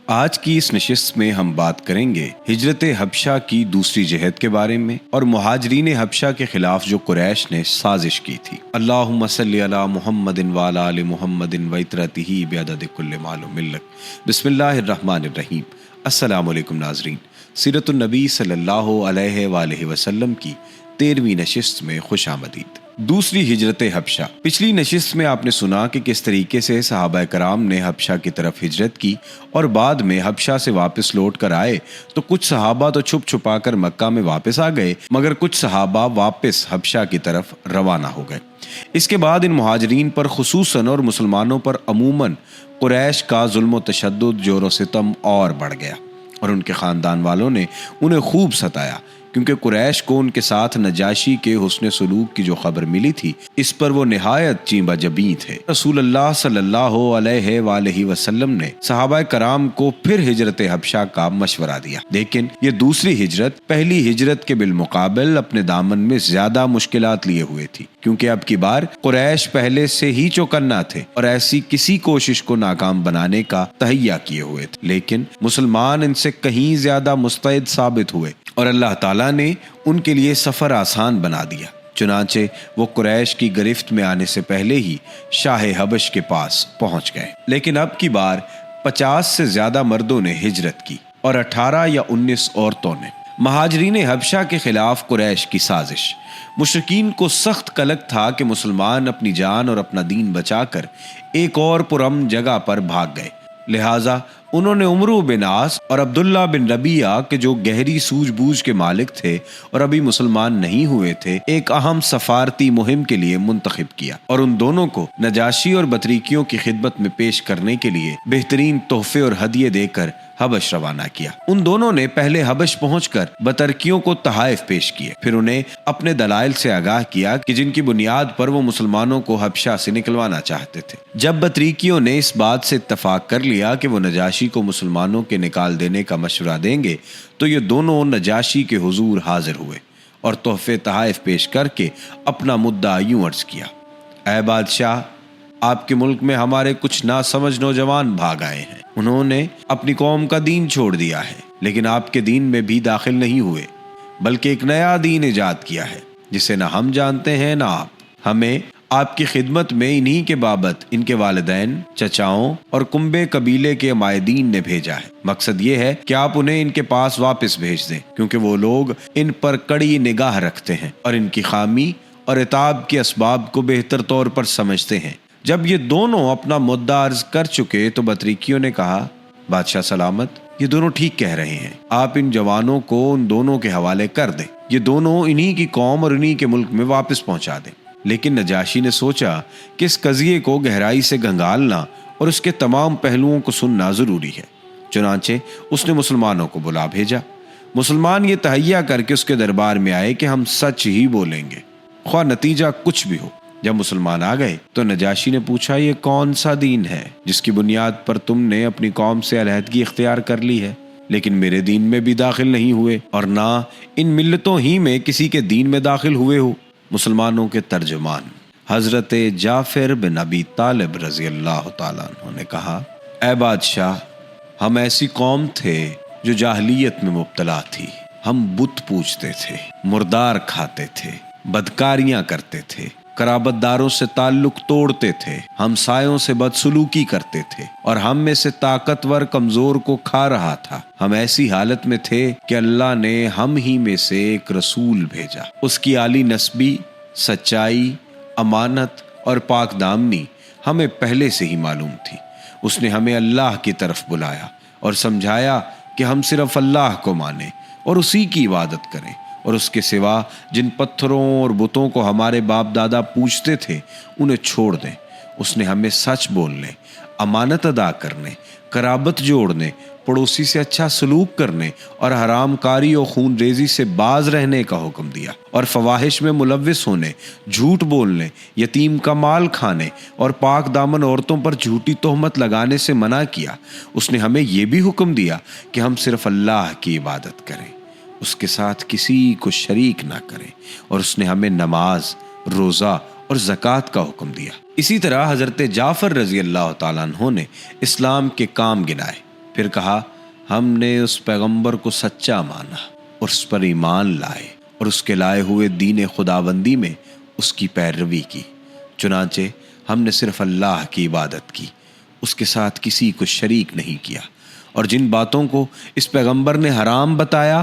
آج کی اس نشست میں ہم بات کریں گے ہجرت حبشہ کی دوسری جہد کے بارے میں اور مہاجرین حبشہ کے خلاف جو قریش نے سازش کی تھی۔ اللہم صلی علی محمد وعلی آل محمد وعترتہ بعدد کل معلوم لک۔ بسم اللہ الرحمن الرحیم۔ السلام علیکم ناظرین، سیرت النبی صلی اللہ علیہ وآلہ وسلم کی 13ویں نشست میں خوش آمدید۔ دوسری ہجرت حبشہ۔ پچھلی نشست میں آپ نے سنا کہ کس طریقے سے صحابہ کرام نے حبشہ کی طرف ہجرت کی اور بعد میں حبشہ سے واپس لوٹ کر آئے تو کچھ صحابہ تو چھپ چھپا کر مکہ میں واپس آ گئے، مگر کچھ صحابہ واپس حبشہ کی طرف روانہ ہو گئے۔ اس کے بعد ان مہاجرین پر خصوصاً اور مسلمانوں پر عموماً قریش کا ظلم و تشدد، جور و ستم اور بڑھ گیا اور ان کے خاندان والوں نے انہیں خوب ستایا، کیونکہ قریش کو ان کے ساتھ نجاشی کے حسن سلوک کی جو خبر ملی تھی اس پر وہ نہایت چیمبا جبیں تھے۔ رسول اللہ صلی اللہ علیہ وآلہ وسلم نے صحابہ کرام کو پھر ہجرت حبشہ کا مشورہ دیا، لیکن یہ دوسری ہجرت پہلی ہجرت کے بالمقابل اپنے دامن میں زیادہ مشکلات لیے ہوئے تھی، کیونکہ اب کی بار قریش پہلے سے ہی چوکنا تھے اور ایسی کسی کوشش کو ناکام بنانے کا تہیہ کیے ہوئے تھے، لیکن مسلمان ان سے کہیں زیادہ مستعد ثابت ہوئے اور اللہ تعالیٰ نے ان کے لیے سفر آسان بنا دیا۔ چنانچہ وہ قریش کی گرفت میں آنے سے پہلے ہی شاہ حبش کے پاس پہنچ گئے۔ لیکن اب کی بار 50 سے زیادہ مردوں نے ہجرت کی اور 18 یا 19 عورتوں نے۔ مہاجرین حبشہ کے خلاف قریش کی سازش۔ مشرکین کو سخت قلق تھا کہ مسلمان اپنی جان اور اپنا دین بچا کر ایک اور پرامن جگہ پر بھاگ گئے، لہٰذا انہوں نے عمرو بن عاص اور عبداللہ بن ربیعہ کے جو گہری سوجھ بوجھ کے مالک تھے اور ابھی مسلمان نہیں ہوئے تھے، ایک اہم سفارتی مہم کے لیے منتخب کیا اور ان دونوں کو نجاشی اور بطریقیوں کی خدمت میں پیش کرنے کے لیے بہترین تحفے اور ہدیے دے کر حبش روانہ کیا۔ ان دونوں نے پہلے حبش پہنچ کر بطرکیوں کو تحائف پیش کیے، پھر انہیں اپنے دلائل سے آگاہ کیا کہ جن کی بنیاد پر وہ مسلمانوں کو حبشہ سے نکلوانا چاہتے تھے۔ جب بطریقیوں نے اس بات سے اتفاق کر لیا کہ وہ نجاشی کو مسلمانوں کے نکال دینے کا مشورہ دیں گے تو یہ دونوں نجاشی کے حضور حاضر ہوئے اور تحفے تحائف پیش کر کے اپنا مدعا یوں عرض کیا: اے بادشاہ، آپ کے ملک میں ہمارے کچھ ناسمجھ نوجوان بھاگ آئے ہیں۔ انہوں نے اپنی قوم کا دین چھوڑ دیا ہے، لیکن آپ کے دین میں بھی داخل نہیں ہوئے، بلکہ ایک نیا دین ایجاد کیا ہے جسے نہ ہم جانتے ہیں نہ آپ۔ ہمیں آپ کی خدمت میں انہی کے بابت ان کے والدین، چچاؤں اور کنبے قبیلے کے عمائدین نے بھیجا ہے۔ مقصد یہ ہے کہ آپ انہیں ان کے پاس واپس بھیج دیں، کیونکہ وہ لوگ ان پر کڑی نگاہ رکھتے ہیں اور ان کی خامی اور عتاب کے اسباب کو بہتر طور پر سمجھتے ہیں۔ جب یہ دونوں اپنا مدعا عرض کر چکے تو بطریقیوں نے کہا: بادشاہ سلامت، یہ دونوں ٹھیک کہہ رہے ہیں، آپ ان جوانوں کو ان دونوں کے حوالے کر دیں، یہ دونوں انہی کی قوم اور انہی کے ملک میں واپس پہنچا دیں۔ لیکن نجاشی نے سوچا کہ اس قضیے کو گہرائی سے گنگالنا اور اس کے تمام پہلوؤں کو سننا ضروری ہے، چنانچہ اس نے مسلمانوں کو بلا بھیجا۔ مسلمان یہ تہیہ کر کے اس کے دربار میں آئے کہ ہم سچ ہی بولیں گے، خواہ نتیجہ کچھ بھی ہو۔ جب مسلمان آ گئے تو نجاشی نے پوچھا: یہ کون سا دین ہے جس کی بنیاد پر تم نے اپنی قوم سے علیحدگی اختیار کر لی ہے، لیکن میرے دین میں بھی داخل نہیں ہوئے اور نہ ان ملتوں ہی میں کسی کے دین میں داخل ہوئے ہو؟ مسلمانوں کے ترجمان حضرت جعفر بن ابی طالب رضی اللہ تعالیٰ عنہ نے کہا: اے بادشاہ، ہم ایسی قوم تھے جو جاہلیت میں مبتلا تھی۔ ہم بت پوجتے تھے، مردار کھاتے تھے، بدکاریاں کرتے تھے، قرابت داروں سے تعلق توڑتے تھے، ہمسایوں سے بدسلوکی کرتے تھے اور ہم میں سے طاقتور کمزور کو کھا رہا تھا۔ ہم ایسی حالت میں تھے کہ اللہ نے ہم ہی میں سے ایک رسول بھیجا۔ اس کی عالی نسبی، سچائی، امانت اور پاک دامنی ہمیں پہلے سے ہی معلوم تھی۔ اس نے ہمیں اللہ کی طرف بلایا اور سمجھایا کہ ہم صرف اللہ کو مانیں اور اسی کی عبادت کریں اور اس کے سوا جن پتھروں اور بتوں کو ہمارے باپ دادا پوجتے تھے انہیں چھوڑ دیں۔ اس نے ہمیں سچ بولنے، امانت ادا کرنے، قرابت جوڑنے، پڑوسی سے اچھا سلوک کرنے اور حرام کاری اور خون ریزی سے باز رہنے کا حکم دیا اور فواحش میں ملوث ہونے، جھوٹ بولنے، یتیم کا مال کھانے اور پاک دامن عورتوں پر جھوٹی تہمت لگانے سے منع کیا۔ اس نے ہمیں یہ بھی حکم دیا کہ ہم صرف اللہ کی عبادت کریں، اس کے ساتھ کسی کو شریک نہ کریں، اور اس نے ہمیں نماز، روزہ اور زکوٰۃ کا حکم دیا۔ اسی طرح حضرت جعفر رضی اللہ تعالیٰ عنہ نے اسلام کے کام گنائے، پھر کہا ہم نے اس پیغمبر کو سچا مانا اور اس پر ایمان لائے اور اس کے لائے ہوئے دین خداوندی میں اس کی پیروی کی۔ چنانچہ ہم نے صرف اللہ کی عبادت کی، اس کے ساتھ کسی کو شریک نہیں کیا، اور جن باتوں کو اس پیغمبر نے حرام بتایا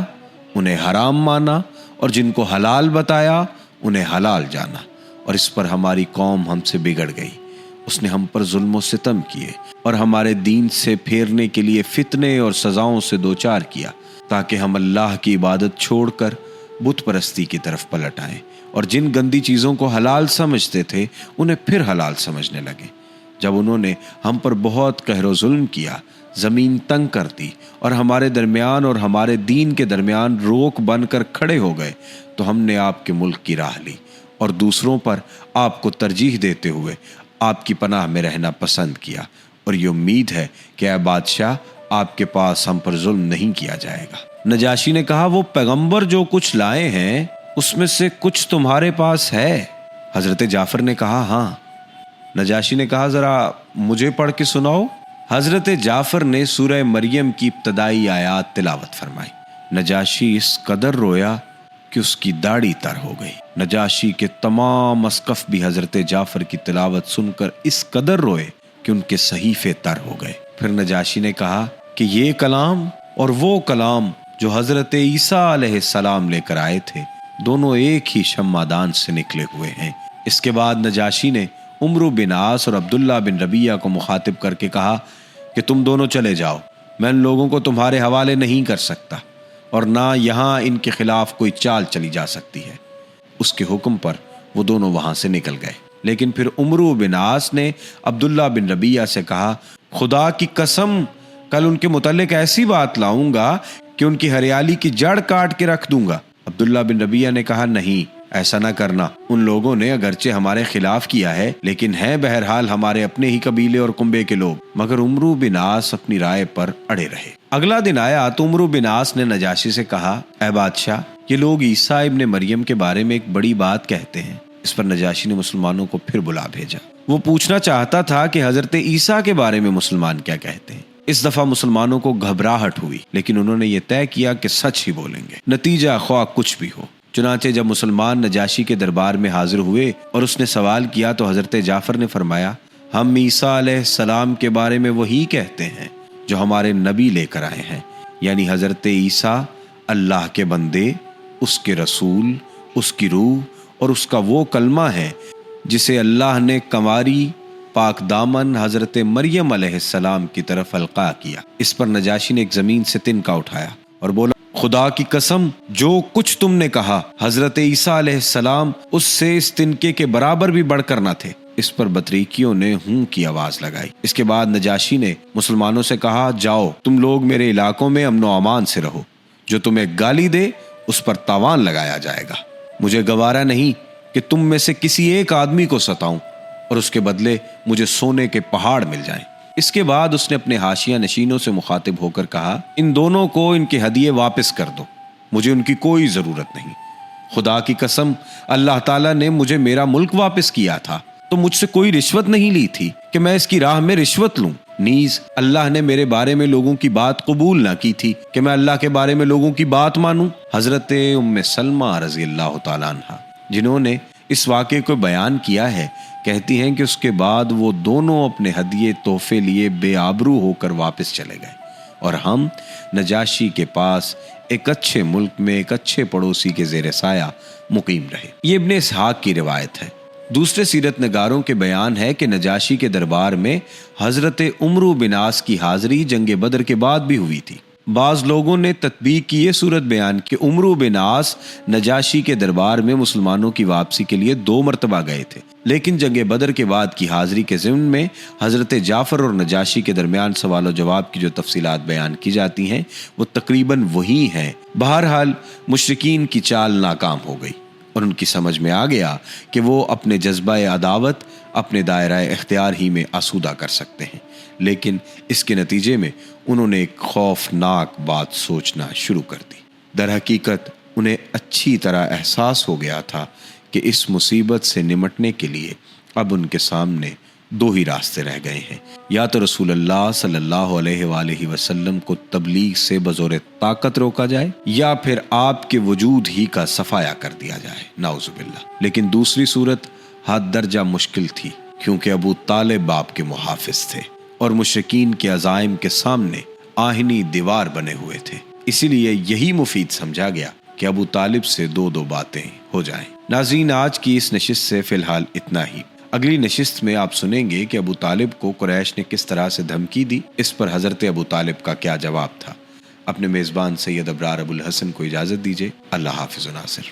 انہیں حرام مانا، اور جن کو حلال بتایا انہیں حلال جانا، اور اس پر ہماری قوم ہم سے بگڑ گئی۔ اس نے ہم پر ظلم و ستم کیے اور ہمارے دین سے پھیرنے کے لیے فتنے اور سزاؤں سے دوچار کیا، تاکہ ہم اللہ کی عبادت چھوڑ کر بت پرستی کی طرف پلٹ آئیں، اور جن گندی چیزوں کو حلال سمجھتے تھے انہیں پھر حلال سمجھنے لگے۔ جب انہوں نے ہم پر بہت قہر و ظلم کیا، زمین تنگ کر دی اور ہمارے درمیان اور ہمارے دین کے درمیان روک بن کر کھڑے ہو گئے، تو ہم نے آپ کے ملک کی راہ لی اور دوسروں پر آپ کو ترجیح دیتے ہوئے آپ کی پناہ میں رہنا پسند کیا، اور یہ امید ہے کہ اے بادشاہ آپ کے پاس ہم پر ظلم نہیں کیا جائے گا۔ نجاشی نے کہا وہ پیغمبر جو کچھ لائے ہیں اس میں سے کچھ تمہارے پاس ہے؟ حضرت جعفر نے کہا ہاں۔ نجاشی نے کہا ذرا مجھے پڑھ کے سناؤ۔ حضرت جعفر نے سورہ مریم کی ابتدائی آیات تلاوت فرمائی۔ نجاشی اس قدر رویا کہ اس کی داڑھی تر ہو گئی۔ نجاشی کے تمام اسقف بھی حضرت جعفر کی تلاوت سن کر اس قدر روئے کہ ان کے صحیفے تر ہو گئے۔ پھر نجاشی نے کہا کہ یہ کلام اور وہ کلام جو حضرت عیسیٰ علیہ السلام لے کر آئے تھے دونوں ایک ہی شمعدان سے نکلے ہوئے ہیں۔ اس کے بعد نجاشی نے عمرو بن عاص اور عبداللہ بن ربیعہ کو مخاطب کر کے کہا کہ تم دونوں چلے جاؤ، میں ان لوگوں کو تمہارے حوالے نہیں کر سکتا، اور نہ یہاں ان کے خلاف کوئی چال چلی جا سکتی ہے۔ اس کے حکم پر وہ دونوں وہاں سے نکل گئے۔ لیکن پھر عمرو بن عاص نے عبداللہ بن ربیعہ سے کہا خدا کی قسم کل ان کے متعلق ایسی بات لاؤں گا کہ ان کی ہریالی کی جڑ کاٹ کے رکھ دوں گا۔ عبداللہ بن ربیعہ نے کہا نہیں، ایسا نہ کرنا، ان لوگوں نے اگرچہ ہمارے خلاف کیا ہے لیکن ہیں بہرحال ہمارے اپنے ہی قبیلے اور کنبے کے لوگ۔ مگر عمرو بن عاص اپنی رائے پر اڑے رہے۔ اگلا دن آیا تو عمرو بن عاص نے نجاشی سے کہا اے بادشاہ، یہ لوگ عیسیٰ ابن مریم کے بارے میں ایک بڑی بات kehتے ہیں۔ اس پر نجاشی نے مسلمانوں کو پھر بلا بھیجا۔ وہ پوچھنا چاہتا تھا کہ حضرت عیسیٰ کے بارے میں مسلمان کیا کہتے ہیں۔ اس دفعہ مسلمانوں کو گھبراہٹ ہوئی، لیکن انہوں نے یہ طے کیا کہ سچ ہی بولیں گے، نتیجہ خواہ کچھ بھی ہو۔ چنانچہ جب مسلمان نجاشی کے دربار میں حاضر ہوئے اور اس نے سوال کیا تو حضرت جعفر نے فرمایا ہم عیسیٰ علیہ السلام کے بارے میں وہی کہتے ہیں جو ہمارے نبی لے کر آئے ہیں، یعنی حضرت عیسیٰ اللہ کے بندے، اس کے رسول، اس کی روح اور اس کا وہ کلمہ ہے جسے اللہ نے کنواری پاک دامن حضرت مریم علیہ السلام کی طرف القاء کیا۔ اس پر نجاشی نے ایک زمین سے تنکا اٹھایا اور بولا خدا کی قسم جو کچھ تم نے کہا حضرت عیسیٰ علیہ السلام اس سے اس تنکے کے برابر بھی بڑھ کر نہ تھے۔ اس پر بطریقیوں نے ہوں کی آواز لگائی۔ اس کے بعد نجاشی نے مسلمانوں سے کہا جاؤ تم لوگ میرے علاقوں میں امن و امان سے رہو، جو تمہیں گالی دے اس پر تاوان لگایا جائے گا۔ مجھے گوارا نہیں کہ تم میں سے کسی ایک آدمی کو ستاؤں اور اس کے بدلے مجھے سونے کے پہاڑ مل جائیں۔ اس کے بعد اس نے اپنے حاشیہ نشینوں سے مخاطب ہو کر کہا ان دونوں کو ان کے ہدیے واپس کر دو، مجھے ان کی کوئی ضرورت نہیں۔ خدا کی قسم اللہ تعالیٰ نے مجھے میرا ملک واپس کیا تھا تو مجھ سے کوئی رشوت نہیں لی تھی کہ میں اس کی راہ میں رشوت لوں۔ نیز اللہ نے میرے بارے میں لوگوں کی بات قبول نہ کی تھی کہ میں اللہ کے بارے میں لوگوں کی بات مانوں۔ حضرت ام سلمہ رضی اللہ تعالیٰ عنہ جنہوں نے اس واقعے کو بیان کیا ہے کہتی ہیں کہ اس کے بعد وہ دونوں اپنے ہدیے تحفے لیے بے آبرو ہو کر واپس چلے گئے اور ہم نجاشی کے پاس ایک اچھے ملک میں ایک اچھے پڑوسی کے زیر سایہ مقیم رہے۔ یہ ابن اسحاق کی روایت ہے۔ دوسرے سیرت نگاروں کے بیان ہے کہ نجاشی کے دربار میں حضرت عمرو بن عاص کی حاضری جنگ بدر کے بعد بھی ہوئی تھی۔ بعض لوگوں نے تطبیق کی یہ صورت بیان کہ عمرو بن عاص نجاشی کے دربار میں مسلمانوں کی واپسی کے لیے 2 مرتبہ گئے تھے، لیکن جنگ بدر کے بعد کی حاضری کے ضمن میں حضرت جعفر اور نجاشی کے درمیان سوال و جواب کی جو تفصیلات بیان کی جاتی ہیں وہ تقریباً وہی ہیں۔ بہرحال مشرکین کی چال ناکام ہو گئی اور ان کی سمجھ میں آ گیا کہ وہ اپنے جذبہ عداوت اپنے دائرہ اختیار ہی میں آسودہ کر سکتے ہیں، لیکن اس کے نتیجے میں انہوں نے ایک خوفناک بات سوچنا شروع کر دی۔ در حقیقت انہیں اچھی طرح احساس ہو گیا تھا کہ اس مصیبت سے نمٹنے کے لیے اب ان کے سامنے دو ہی راستے رہ گئے ہیں، یا تو رسول اللہ صلی اللہ علیہ وآلہ وسلم کو تبلیغ سے بزور طاقت روکا جائے، یا پھر آپ کے وجود ہی کا صفایا کر دیا جائے، نعوذ باللہ۔ لیکن دوسری صورت حد درجہ مشکل تھی، کیونکہ ابو طالب آپ کے محافظ تھے اور مشرکین کے عزائم کے سامنے آہنی دیوار بنے ہوئے تھے، اسی لیے یہی مفید سمجھا گیا کہ ابو طالب سے دو باتیں ہو جائیں۔ ناظرین، آج کی اس نشست سے فی الحال اتنا ہی۔ اگلی نشست میں آپ سنیں گے کہ ابو طالب کو قریش نے کس طرح سے دھمکی دی، اس پر حضرت ابو طالب کا کیا جواب تھا۔ اپنے میزبان سید ابرار ابو الحسن کو اجازت دیجیے۔ اللہ حافظ و ناصر۔